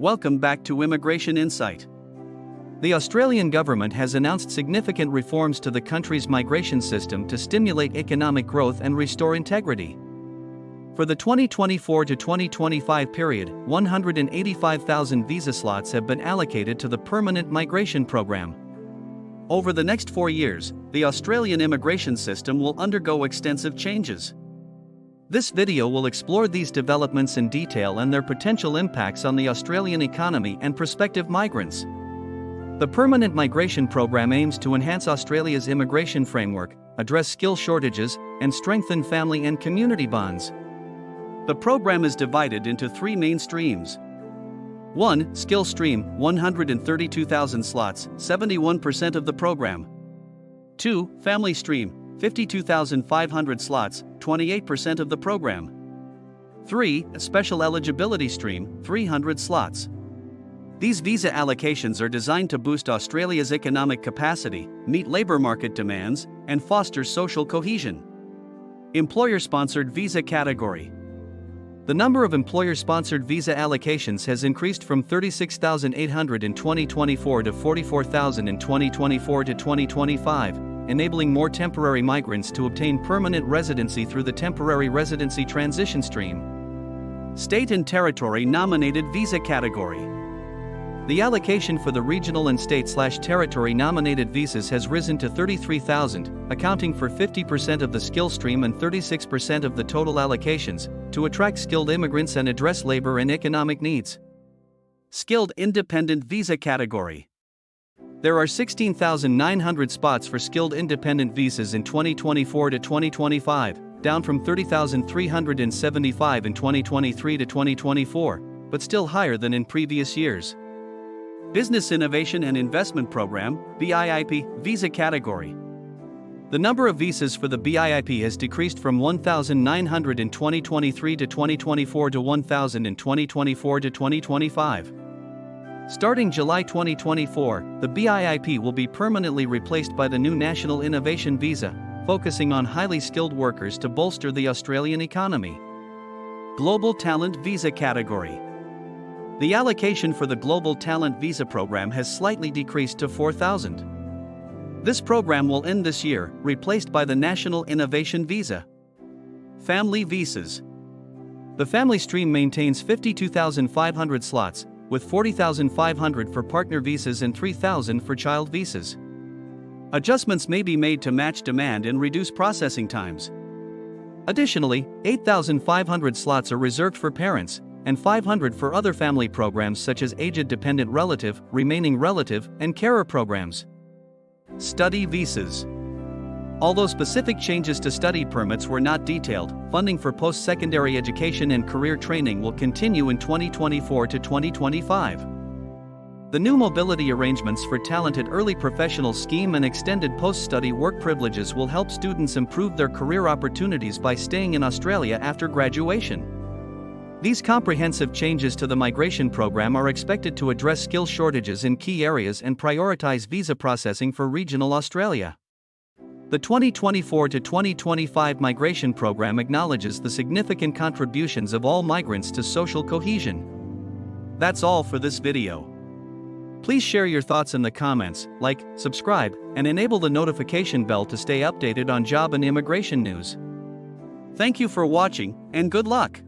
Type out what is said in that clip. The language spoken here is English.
Welcome back to Immigration Insight. The Australian government has announced significant reforms to the country's migration system to stimulate economic growth and restore integrity. For the 2024 to 2025 period, 185,000 visa slots have been allocated to the Permanent Migration Program. Over the next 4 years, the Australian immigration system will undergo extensive changes. This video will explore these developments in detail and their potential impacts on the Australian economy and prospective migrants. The Permanent Migration Program aims to enhance Australia's immigration framework, address skill shortages, and strengthen family and community bonds. The program is divided into 3 main streams. 1. Skill Stream, 132,000 slots, 71% of the program. 2. Family Stream, 52,500 slots, 28% of the program. 3. A Special Eligibility Stream, 300 slots. These visa allocations are designed to boost Australia's economic capacity, meet labour market demands, and foster social cohesion. Employer-sponsored visa category. The number of employer-sponsored visa allocations has increased from 36,800 in 2024 to 44,000 in 2024 to 2025. Enabling more temporary migrants to obtain permanent residency through the Temporary Residency Transition Stream. State and Territory Nominated Visa Category. The allocation for the regional and state/territory nominated visas has risen to 33,000, accounting for 50% of the skill stream and 36% of the total allocations, to attract skilled immigrants and address labor and economic needs. Skilled Independent Visa Category. There are 16,900 spots for skilled independent visas in 2024 to 2025, down from 30,375 in 2023 to 2024, but still higher than in previous years. Business Innovation and Investment Program, BIP, Visa Category. The number of visas for the BIP has decreased from 1,900 in 2023 to 2024 to 1,000 in 2024 to 2025. Starting July 2024, the BIP will be permanently replaced by the new National Innovation Visa, focusing on highly skilled workers to bolster the Australian economy. Global Talent Visa Category. The allocation for the Global Talent Visa program has slightly decreased to 4,000. This program will end this year, replaced by the National Innovation Visa. Family Visas. The family stream maintains 52,500 slots, with 40,500 for partner visas and 3,000 for child visas. Adjustments may be made to match demand and reduce processing times. Additionally, 8,500 slots are reserved for parents, and 500 for other family programs such as Aged Dependent Relative, Remaining Relative, and Carer programs. Study visas. Although specific changes to study permits were not detailed, funding for post-secondary education and career training will continue in 2024 to 2025. The new mobility arrangements for talented early professional scheme and extended post-study work privileges will help students improve their career opportunities by staying in Australia after graduation. These comprehensive changes to the migration program are expected to address skill shortages in key areas and prioritize visa processing for regional Australia. The 2024 to 2025 migration program acknowledges the significant contributions of all migrants to social cohesion. That's all for this video. Please share your thoughts in the comments, like, subscribe, and enable the notification bell to stay updated on job and immigration news. Thank you for watching, and good luck!